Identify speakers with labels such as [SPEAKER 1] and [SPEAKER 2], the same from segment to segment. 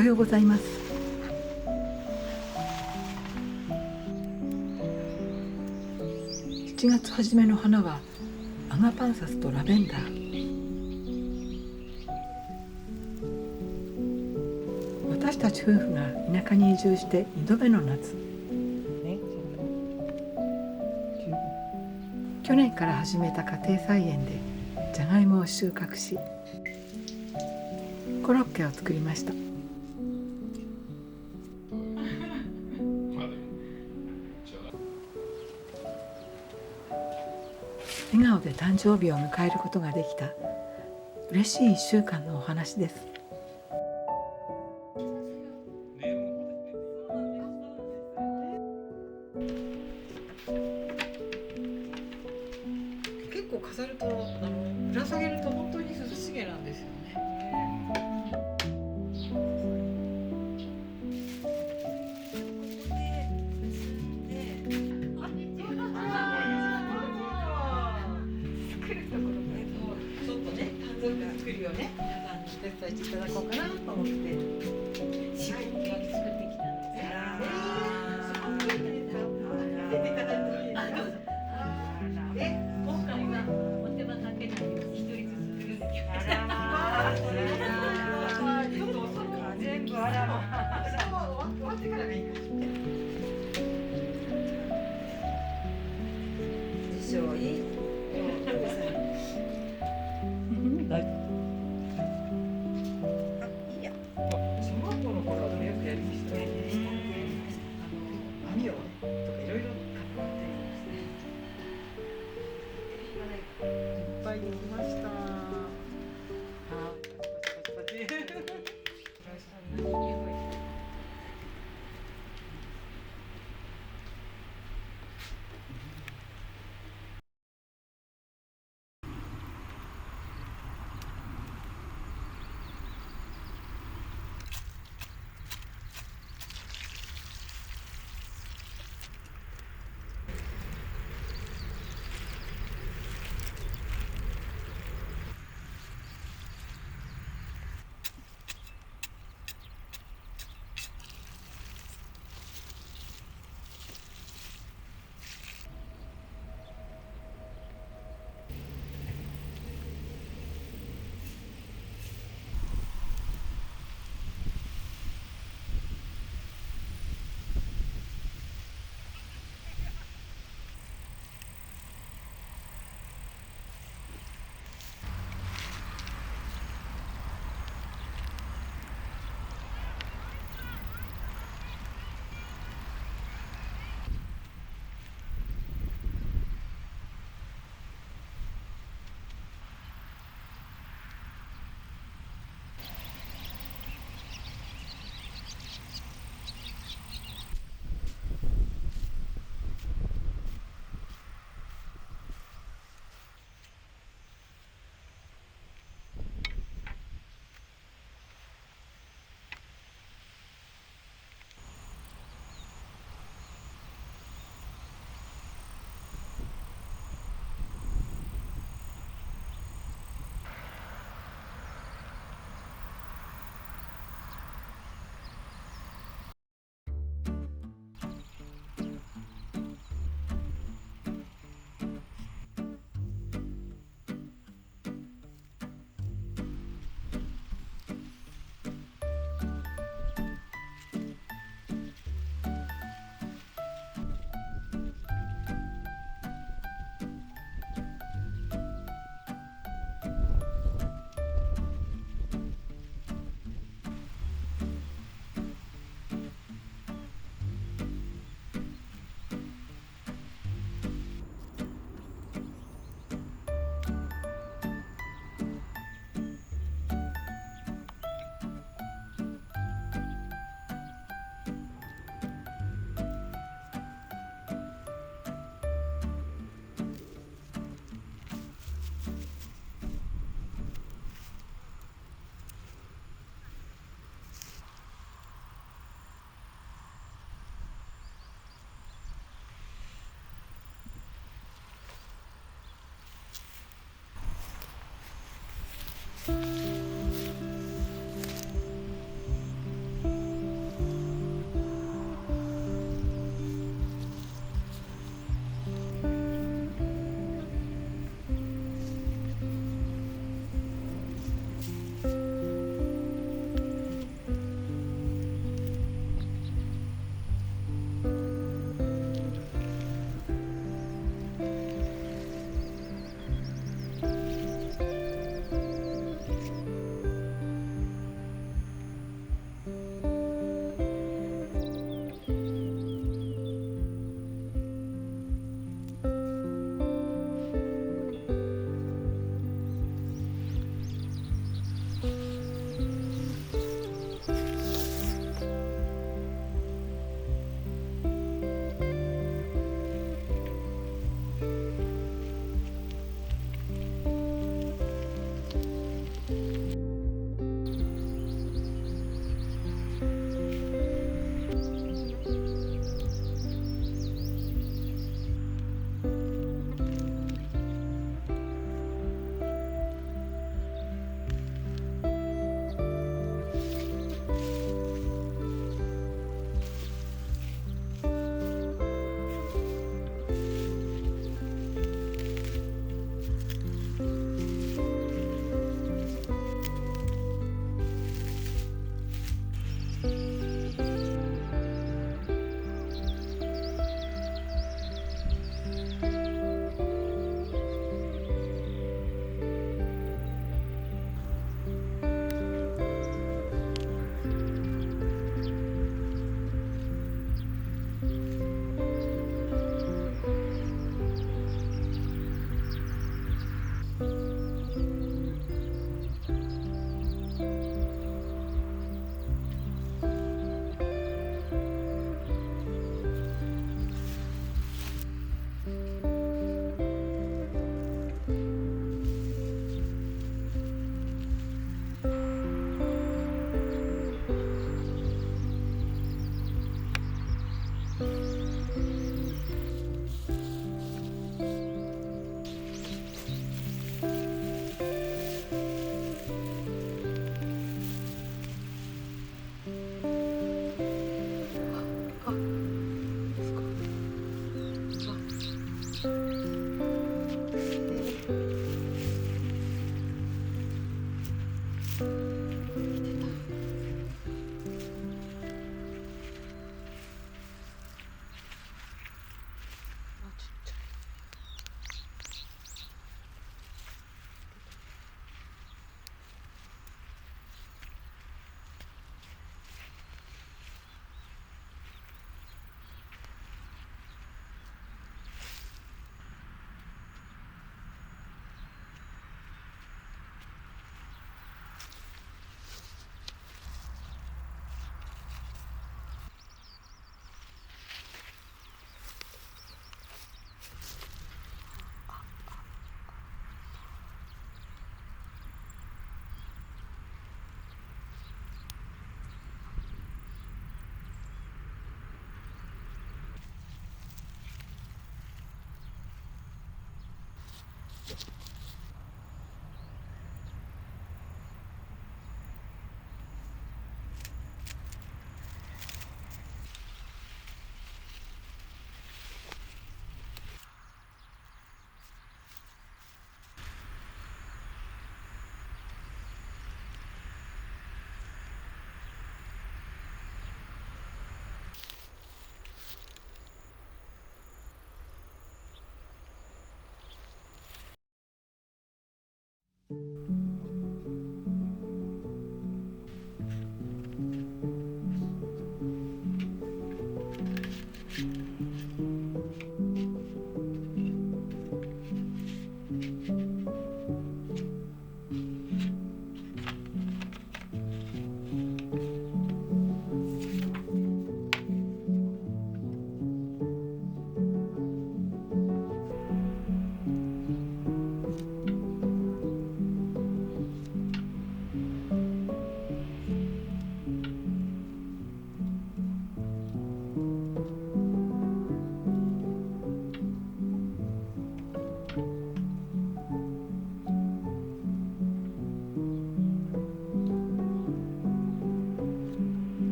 [SPEAKER 1] はようございます。7月初めの花はアガパンサスとラベンダー。私たち夫婦が田舎に移住して2度目の夏、去年から始めた家庭菜園でじゃがいもを収穫し、コロッケを作りました。笑顔で誕生日を迎えることができた嬉しい1週間のお話です。結構飾るとぶら下げると本当に涼しげなんですよね。作るよね。皆さんにお手伝いしていただこうかなと思って。仕事作ってきたんです。今回はお手間かけないように一人ずつ作るんですよ。ちょっと遅く全部終わってからがいいかしら。自称いい。網をとかいろいろ買ってますね。いっぱいできました。パチパチパチ。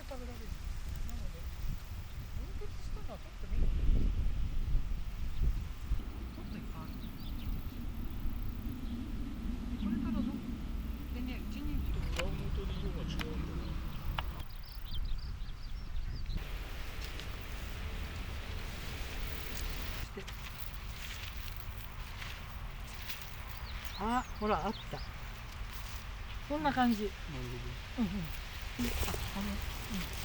[SPEAKER 2] 食べられる。なので分別したのは取ってもいいのかな。ちょっといっぱいある。これからどでね、うちに
[SPEAKER 3] 裏表で色が違うんだな。
[SPEAKER 2] あ、ほらあった。こんな感じ。
[SPEAKER 3] なる
[SPEAKER 2] うんうん。
[SPEAKER 3] ほど。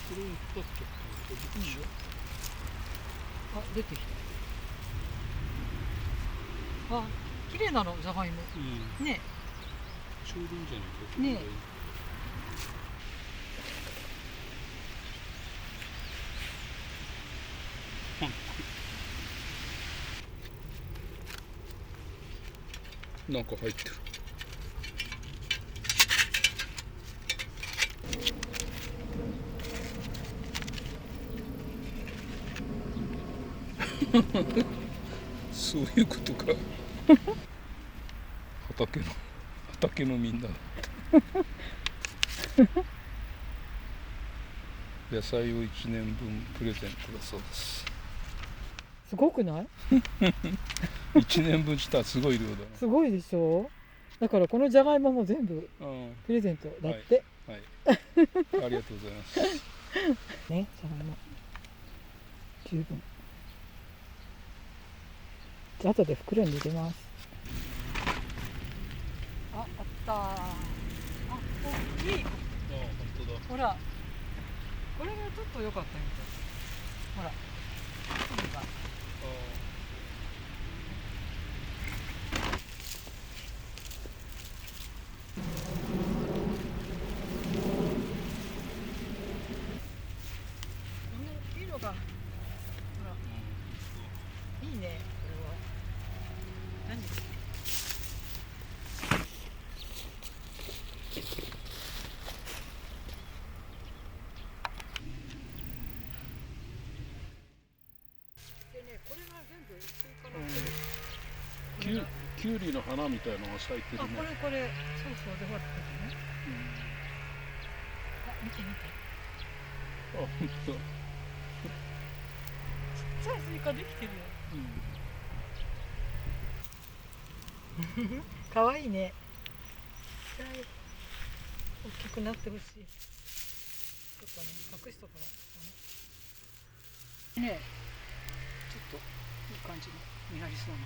[SPEAKER 3] これを2つ取ったらどっちよ。
[SPEAKER 2] あ、出てきた。あ、綺麗なの、じゃがいも。
[SPEAKER 3] うん。
[SPEAKER 2] ね。
[SPEAKER 3] ちょうどいいんじゃないか。
[SPEAKER 2] ね
[SPEAKER 3] なんか入ってる。そういうことか。畑のみんなだ野菜を1年分プレゼントだそうです。
[SPEAKER 2] すごくない？
[SPEAKER 3] 1年分したらすごい量だ
[SPEAKER 2] すごいでしょ。だからこのじゃがいもも全部
[SPEAKER 3] な。うん、
[SPEAKER 2] プレゼントだって。
[SPEAKER 3] はい、ありがとうございます
[SPEAKER 2] ね、じゃがいも十分。じゃあ後で袋に入れます。あったー。あ、大きい。
[SPEAKER 3] あ、本当だ。
[SPEAKER 2] ほら、これがちょっと良かったみたい。ほら、粒が。色が、ほら、いいね、これは。何？でね、これが全部スイカの種類。
[SPEAKER 3] きゅうりの花みたいのが咲いてる
[SPEAKER 2] あ、
[SPEAKER 3] ね。
[SPEAKER 2] これ、そうそう、でほら、これね。あ、見て見て。
[SPEAKER 3] あ、本当だ。
[SPEAKER 2] ちっちゃいスイカできてるよ。かわいいね。大きくなってほしい。ちょっとね、隠しとかな。ねえ、ちょっといい感じになりそうな。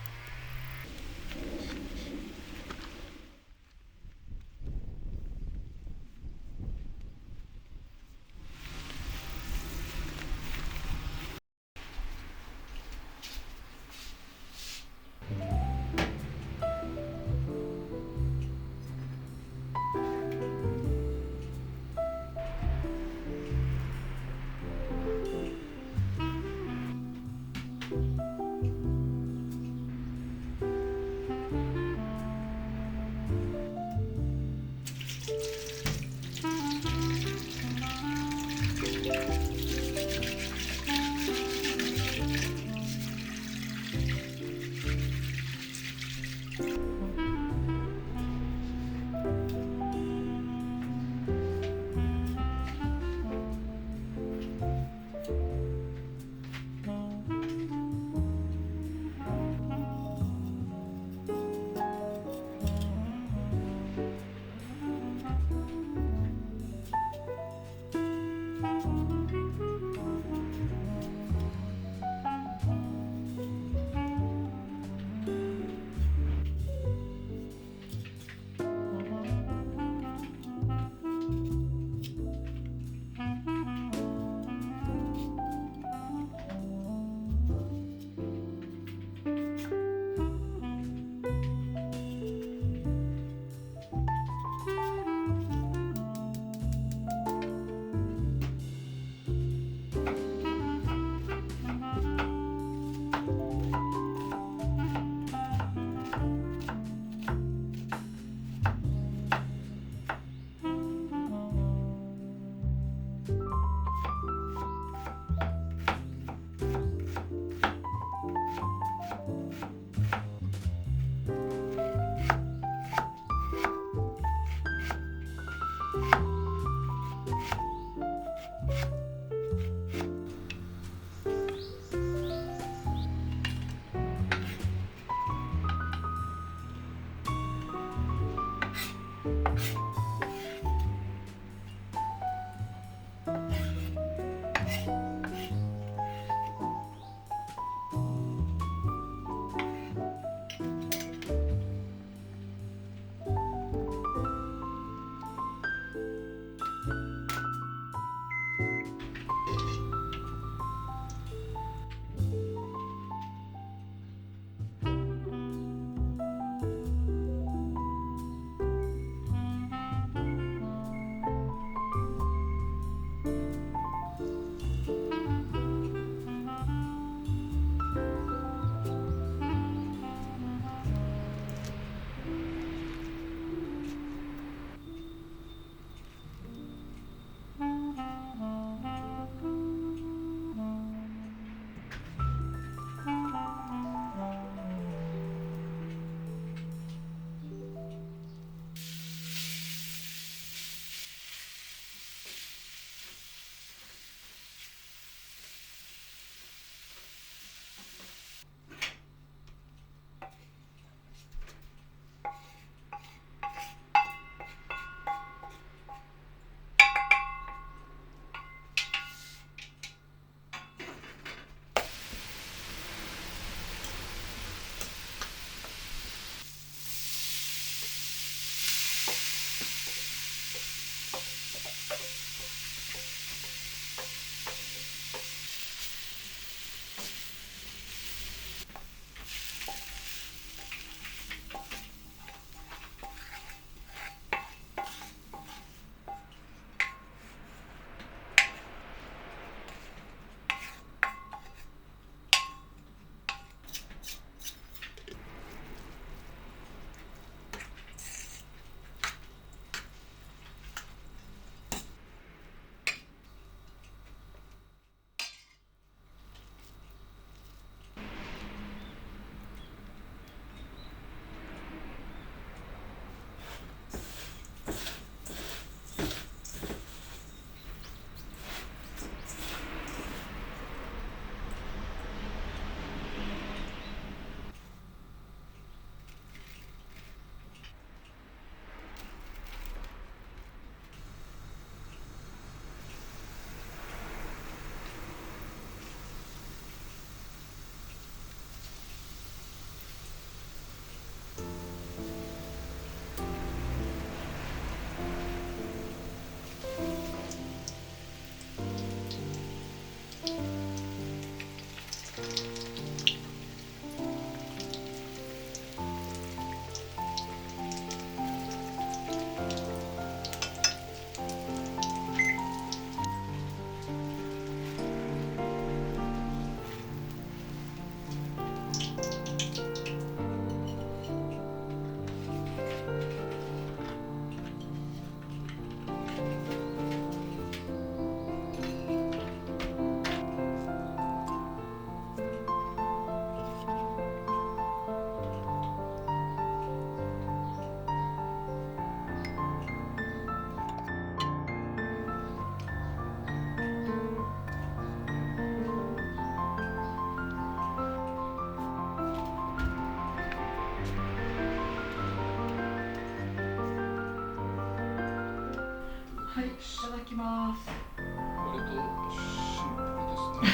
[SPEAKER 1] はい、いただきます。
[SPEAKER 3] 割とシンプルですね。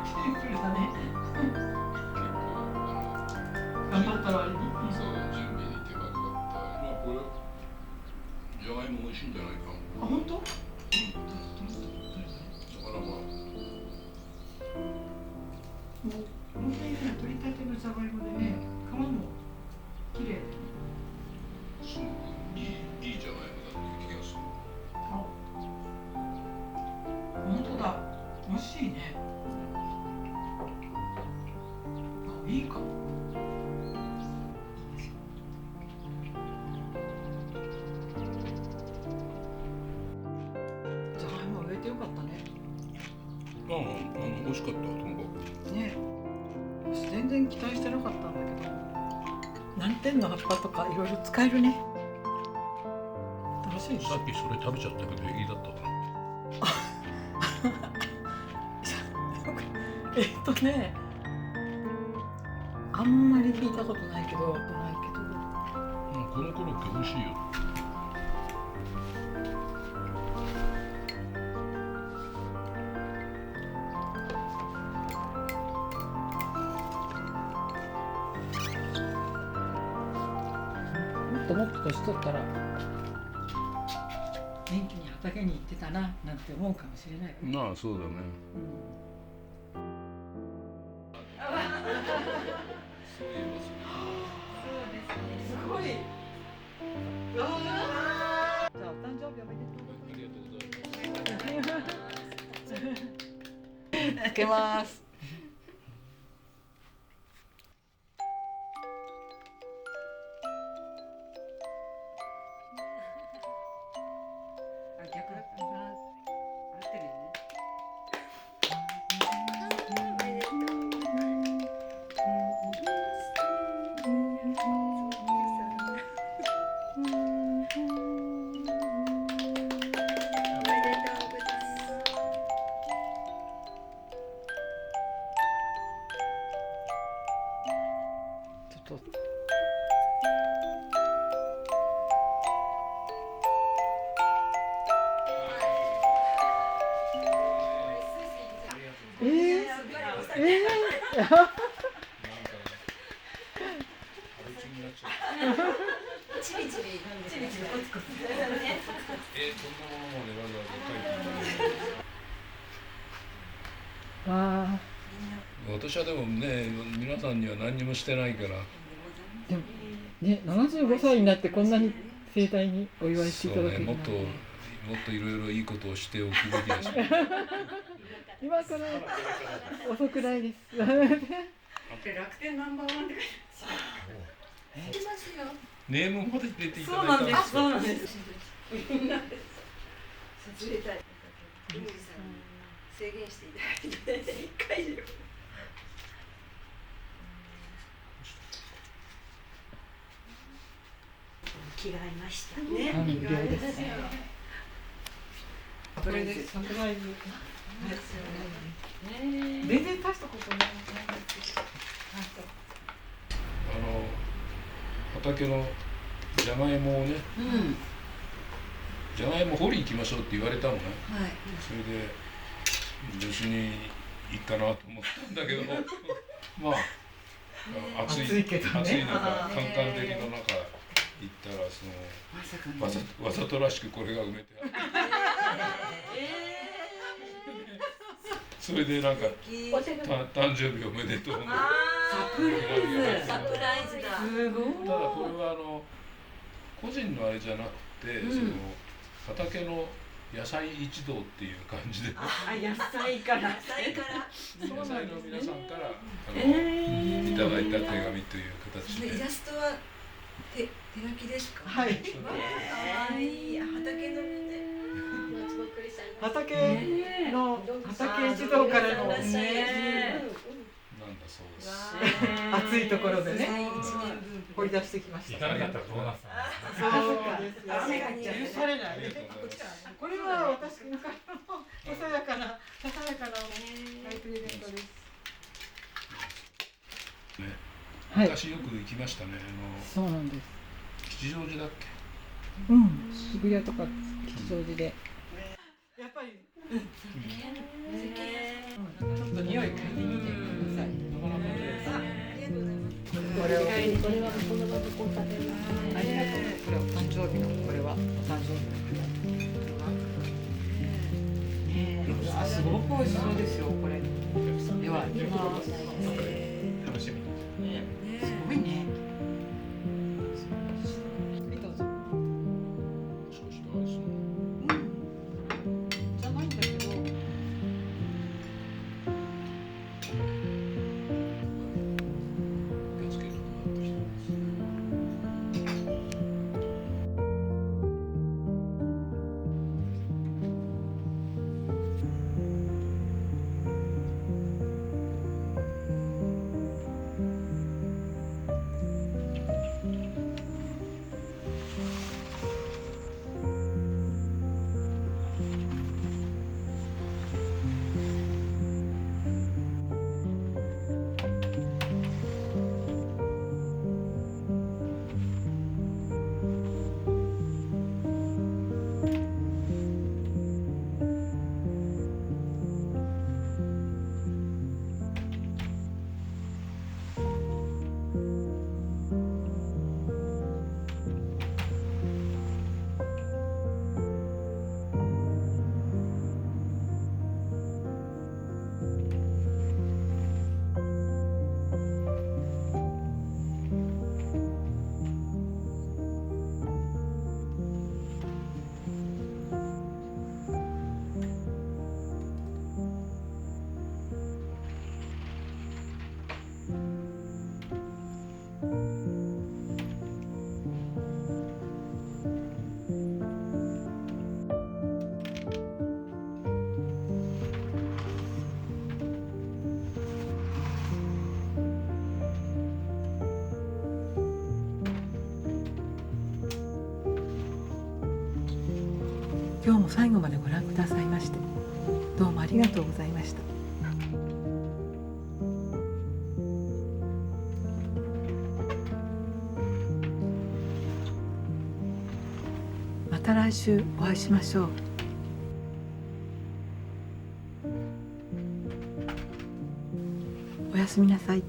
[SPEAKER 1] シンプルだね。頑張った割に。
[SPEAKER 3] そう、準備に手間かかった。まあこれじゃがいも美味しいんじゃないか。
[SPEAKER 1] あ、本当？
[SPEAKER 3] だからまあ
[SPEAKER 1] もう本当にね、取りたてのじゃがいもでね、皮も綺麗でね。
[SPEAKER 3] すごくいいじゃがいもだっていう気がする。
[SPEAKER 1] あ、本当だ。美味しいね。あ、いいかも。じゃがいも植えてよかったね。
[SPEAKER 3] 美味しかったともか
[SPEAKER 1] ね、私全然期待してなかったんだけど、南天の葉っぱとかいろいろ使えるね。楽しいで
[SPEAKER 3] く。
[SPEAKER 1] しょ。
[SPEAKER 3] さっきそれ食べちゃったけどいいだったかな。
[SPEAKER 1] ね、あんまり聞いたことないけど、
[SPEAKER 3] このコロッケ美味しいよ。
[SPEAKER 1] もっともっと年取ったら元気に畑に行ってたななんて思うかもしれないよね。
[SPEAKER 3] まあそうだね。そういえば
[SPEAKER 1] すごい。じゃあお誕生日おめでとうございます。
[SPEAKER 3] ありがとうございます。
[SPEAKER 1] つけます。あ、逆だった。合ってるよね。ちょっと。
[SPEAKER 3] なんかね、アルチになっちゃった。
[SPEAKER 2] チリチリチリチリコツコツ。
[SPEAKER 3] こんなものまでわざわざ書いていただいて。
[SPEAKER 1] あ
[SPEAKER 3] 私はでもね、皆さんには何にもしてないから。
[SPEAKER 1] あ、でもね、75歳になってこんなに盛大にお祝いしていただけるなんて、
[SPEAKER 3] もっといろいろいいことをしておくべきだし。
[SPEAKER 1] 今から遅くないです。
[SPEAKER 2] 楽天ナンバーワンって書いてますよ。
[SPEAKER 3] ネームまで入れていた
[SPEAKER 2] そう
[SPEAKER 3] だいたんですか。
[SPEAKER 2] なんです。そうなんです。みんなで撮影たい。井森さんに制限していただいて一回で。着替えましたね。
[SPEAKER 1] 完了ですね。これでサプライズ。全然大したことないですけど。
[SPEAKER 3] 畑のじゃがいもをね、
[SPEAKER 2] うん。
[SPEAKER 3] じゃがいも掘り行きましょうって言われたのね。
[SPEAKER 2] はい。
[SPEAKER 3] それで別にいいかなと思ったんだけど、まあ暑い
[SPEAKER 1] けどね。
[SPEAKER 3] 暑い中、カンカン照りの中行ったらその
[SPEAKER 2] まさかね。
[SPEAKER 3] わざとらしくこれが埋めてあって、それでなんか誕生日おめでとうの
[SPEAKER 2] サプライズ。
[SPEAKER 3] サプ
[SPEAKER 2] ライズだ。すごい。
[SPEAKER 3] ただこれは個人のあれじゃなくて、その畑の野菜一同っていう感じで、
[SPEAKER 1] あ、野菜から。
[SPEAKER 3] 野菜の皆さんからいただいた手紙という形で。
[SPEAKER 2] イラストは手書きですか。
[SPEAKER 1] はい。
[SPEAKER 2] 可愛い畑のね。
[SPEAKER 1] 畑一同からの
[SPEAKER 3] なんだそうです。
[SPEAKER 1] 暑いところでね、掘り出してきました。
[SPEAKER 4] 行かなかったらどうなった
[SPEAKER 1] そうですよ。許されない。これは私のからのささやかなライブイベントです。
[SPEAKER 3] はい。昔よく行きましたね。
[SPEAKER 1] そうなんです。
[SPEAKER 3] 吉祥寺だっけ？
[SPEAKER 1] うん。渋谷とか掃除で。やっぱり。ちょっと匂い嗅いでみてください。これを。これはこのままこう食べる。ありがとう。これお誕生日のこれはお誕生日の。あ、すごく美味しそうですよこれ。では行きます。
[SPEAKER 3] 楽しみ。
[SPEAKER 1] すごいね。はいどうぞ。
[SPEAKER 3] 少しダンス。
[SPEAKER 1] じゃないんだけど。
[SPEAKER 3] 気をつけるのが一つ。
[SPEAKER 1] 今日も最後までご覧くださいましてどうもありがとうございました。また来週お会いしましょう。おやすみなさい。